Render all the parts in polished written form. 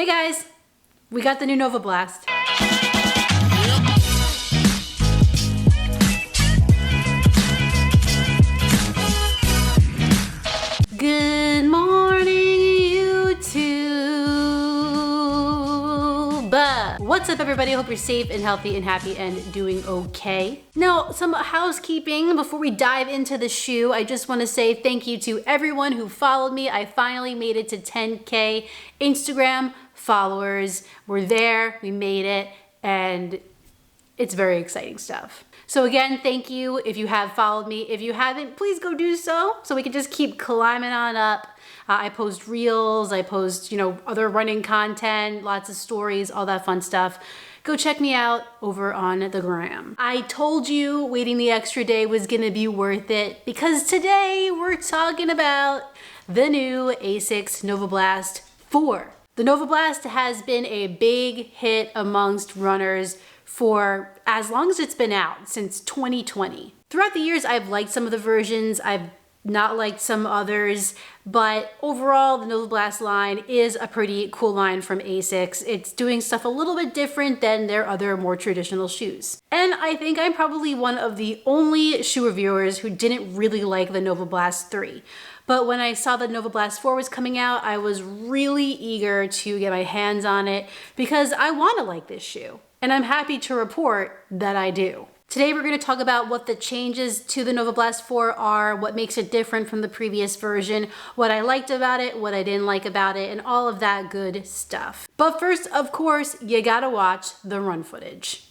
Hey guys, we got the new Novablast. Good morning, YouTube. What's up, everybody? Hope you're safe and healthy and happy and doing okay. Now, some housekeeping before we dive into the shoe. I just want to say thank you to everyone who followed me. I finally made it to 10K Instagram followers. We're there, we made it, and it's very exciting stuff. So again, thank you if you have followed me. If you haven't, please go do so we can just keep climbing on up. I post reels, I post, other running content, lots of stories, all that fun stuff. Go check me out over on the gram. I told you waiting the extra day was gonna be worth it because today we're talking about the new Asics Novablast 4. The Novablast has been a big hit amongst runners for as long as it's been out, since 2020. Throughout the years, I've liked some of the versions, I've not liked some others, but overall, the Novablast line is a pretty cool line from Asics. It's doing stuff a little bit different than their other more traditional shoes. And I think I'm probably one of the only shoe reviewers who didn't really like the Novablast 3. But when I saw the Novablast 4 was coming out, I was really eager to get my hands on it because I want to like this shoe. And I'm happy to report that I do. Today we're going to talk about what the changes to the Novablast 4 are, what makes it different from the previous version, what I liked about it, what I didn't like about it, and all of that good stuff. But first, of course, you gotta watch the run footage.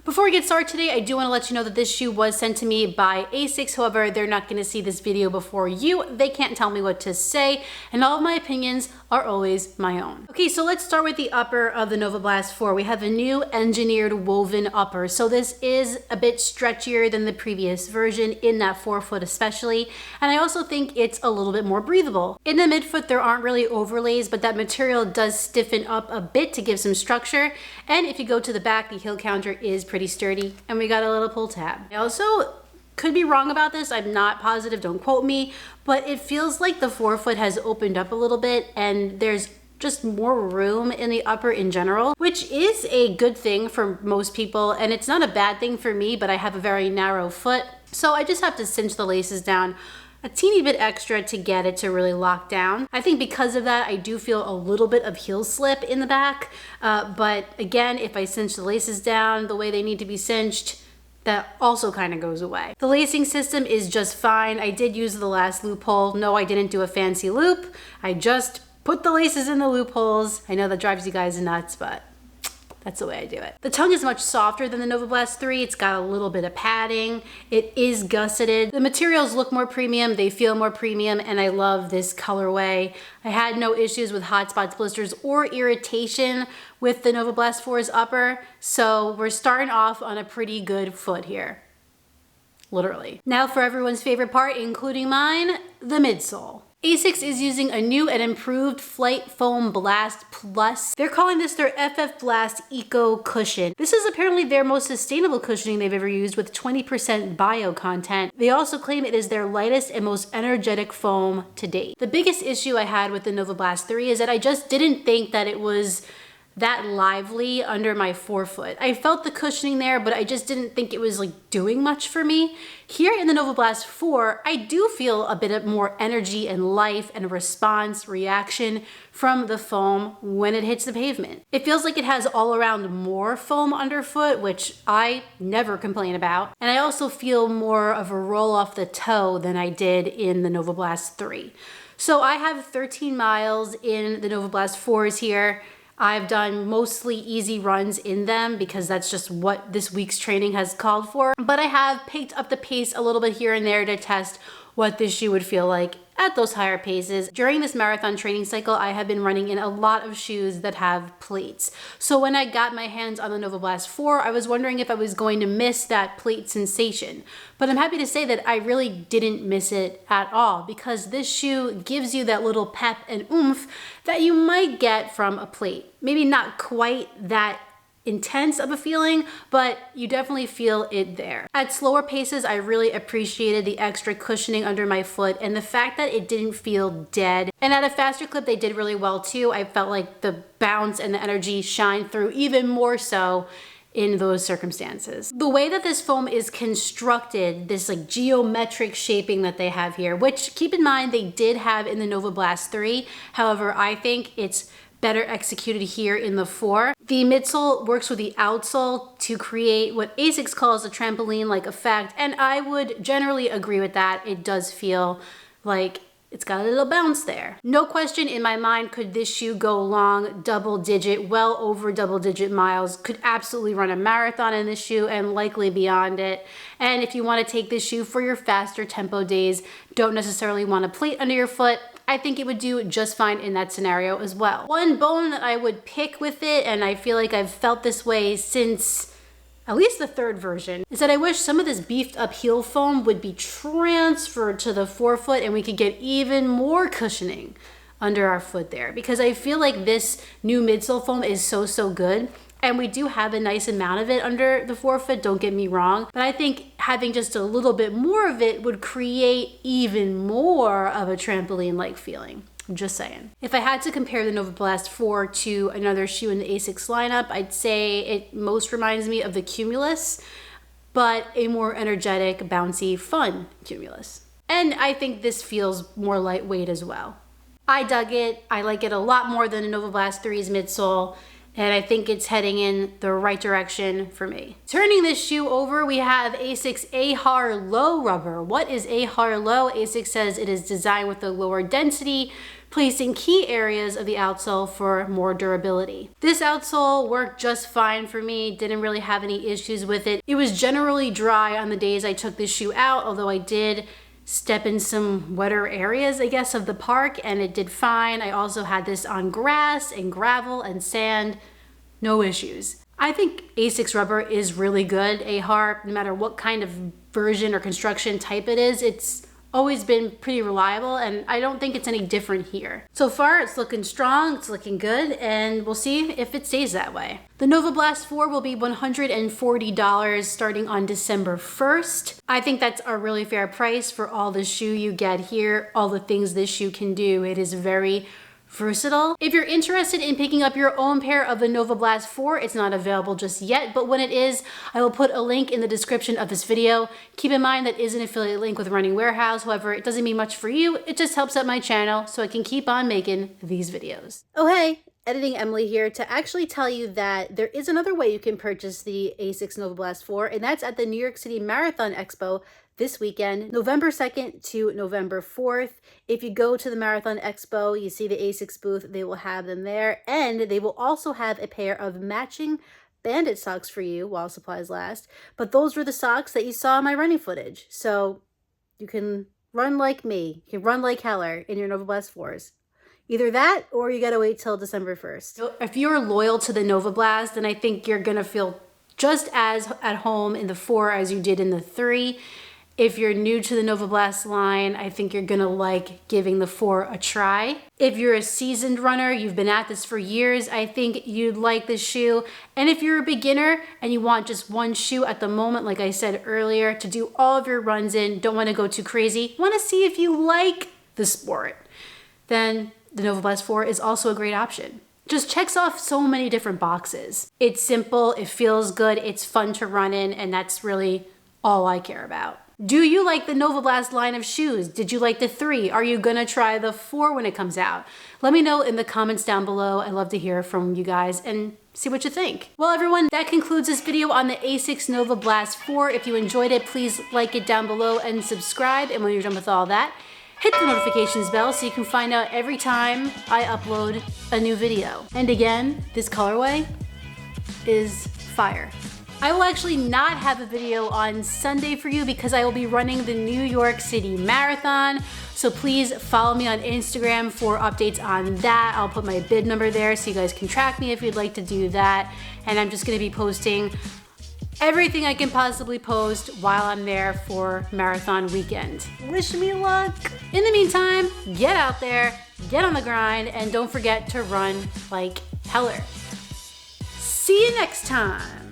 Before we get started today, I do want to let you know that this shoe was sent to me by Asics. However, they're not going to see this video before you. They can't tell me what to say, and all of my opinions are always my own. Okay, so let's start with the upper of the Novablast 4. We have a new engineered woven upper. So this is a bit stretchier than the previous version in that forefoot especially, and I also think it's a little bit more breathable. In the midfoot, there aren't really overlays, but that material does stiffen up a bit to give some structure, and if you go to the back, the heel counter is pretty sturdy, and we got a little pull tab. I also could be wrong about this, I'm not positive, don't quote me, but it feels like the forefoot has opened up a little bit and there's just more room in the upper in general, which is a good thing for most people, and it's not a bad thing for me, but I have a very narrow foot, so I just have to cinch the laces down a teeny bit extra to get it to really lock down. I think because of that, I do feel a little bit of heel slip in the back, but again, if I cinch the laces down the way they need to be cinched, that also kind of goes away. The lacing system is just fine. I did use the last loophole. No, I didn't do a fancy loop. I just put the laces in the loopholes. I know that drives you guys nuts, but that's the way I do it. The tongue is much softer than the Novablast 3. It's got a little bit of padding. It is gusseted. The materials look more premium, they feel more premium, and I love this colorway. I had no issues with hot spots, blisters, or irritation with the Novablast 4's upper, so we're starting off on a pretty good foot here. Literally. Now for everyone's favorite part, including mine, the midsole. Asics is using a new and improved Flight Foam Blast Plus. They're calling this their FF Blast Eco Cushion. This is apparently their most sustainable cushioning they've ever used with 20% bio content. They also claim it is their lightest and most energetic foam to date. The biggest issue I had with the Novablast 3 is that I just didn't think that it was that lively under my forefoot. I felt the cushioning there, but I just didn't think it was like doing much for me. Here in the Novablast 4, I do feel a bit more energy and life and response, reaction from the foam when it hits the pavement. It feels like it has all around more foam underfoot, which I never complain about. And I also feel more of a roll off the toe than I did in the Novablast 3. So I have 13 miles in the Novablast 4s here. I've done mostly easy runs in them because that's just what this week's training has called for. But I have picked up the pace a little bit here and there to test what this shoe would feel like at those higher paces. During this marathon training cycle, I have been running in a lot of shoes that have plates. So when I got my hands on the Novablast 4, I was wondering if I was going to miss that plate sensation. But I'm happy to say that I really didn't miss it at all, because this shoe gives you that little pep and oomph that you might get from a plate. Maybe not quite that intense of a feeling, but you definitely feel it there. At slower paces, I really appreciated the extra cushioning under my foot and the fact that it didn't feel dead. And at a faster clip, they did really well too. I felt like the bounce and the energy shine through even more so in those circumstances. The way that this foam is constructed, this like geometric shaping that they have here, which keep in mind they did have in the Novablast 3. However, I think it's better executed here in the 4. The midsole works with the outsole to create what Asics calls a trampoline-like effect, and I would generally agree with that. It does feel like it's got a little bounce there. No question in my mind could this shoe go long, double digit, well over double digit miles. Could absolutely run a marathon in this shoe and likely beyond it. And if you want to take this shoe for your faster tempo days, don't necessarily want a plate under your foot, I think it would do just fine in that scenario as well. One bone that I would pick with it, and I feel like I've felt this way since at least the 3rd version, is that I wish some of this beefed up heel foam would be transferred to the forefoot and we could get even more cushioning under our foot there, because I feel like this new midsole foam is so good. And we do have a nice amount of it under the forefoot, don't get me wrong. But I think having just a little bit more of it would create even more of a trampoline-like feeling. I'm just saying. If I had to compare the Novablast 4 to another shoe in the Asics lineup, I'd say it most reminds me of the Cumulus, but a more energetic, bouncy, fun Cumulus. And I think this feels more lightweight as well. I dug it. I like it a lot more than the Novablast 3's midsole. And I think it's heading in the right direction for me. Turning this shoe over, we have Asics Aiyo Low Rubber. What is Aiyo Low? Asics says it is designed with a lower density, placing key areas of the outsole for more durability. This outsole worked just fine for me, didn't really have any issues with it. It was generally dry on the days I took this shoe out, although I did step in some wetter areas, I guess, of the park, and it did fine. I also had this on grass and gravel and sand, no issues. I think Asics rubber is really good. Aiyo, no matter what kind of version or construction type it is, it's always been pretty reliable, and I don't think it's any different here. So far, it's looking strong, it's looking good, and we'll see if it stays that way. The Novablast 4 will be $140 starting on December 1st. I think that's a really fair price for all the shoe you get here, all the things this shoe can do. It is very versatile. If you're interested in picking up your own pair of the Novablast 4, it's not available just yet, but when it is, I will put a link in the description of this video. Keep in mind that is an affiliate link with Running Warehouse. However, it doesn't mean much for you. It just helps out my channel so I can keep on making these videos. Oh hey, Editing Emily here to actually tell you that there is another way you can purchase the Asics Novablast 4, and that's at the New York City Marathon Expo this weekend, November 2nd to November 4th. If you go to the Marathon Expo, you see the Asics booth, they will have them there, and they will also have a pair of matching bandit socks for you while supplies last. But those were the socks that you saw in my running footage. So you can run like me, you can run like Heller in your Novablast 4s. Either that, or you gotta wait till December 1st. So if you're loyal to the Novablast, then I think you're gonna feel just as at home in the 4 as you did in the 3. If you're new to the Novablast line, I think you're gonna like giving the 4 a try. If you're a seasoned runner, you've been at this for years, I think you'd like this shoe. And if you're a beginner and you want just one shoe at the moment, like I said earlier, to do all of your runs in, don't wanna go too crazy, wanna see if you like the sport, then the Novablast 4 is also a great option. just checks off so many different boxes. It's simple, it feels good, it's fun to run in, and that's really all I care about. Do you like the Novablast line of shoes? Did you like the 3? Are you gonna try the 4 when it comes out? Let me know in the comments down below. I love to hear from you guys and see what you think. Well, everyone, that concludes this video on the Asics Novablast 4. If you enjoyed it, please like it down below and subscribe. And when you're done with all that, hit the notifications bell so you can find out every time I upload a new video. And again, this colorway is fire. I will actually not have a video on Sunday for you because I will be running the New York City Marathon. So please follow me on Instagram for updates on that. I'll put my bib number there so you guys can track me if you'd like to do that. And I'm just gonna be posting everything I can possibly post while I'm there for marathon weekend. Wish me luck. In the meantime, get out there, get on the grind, and don't forget to run like Heller. See you next time.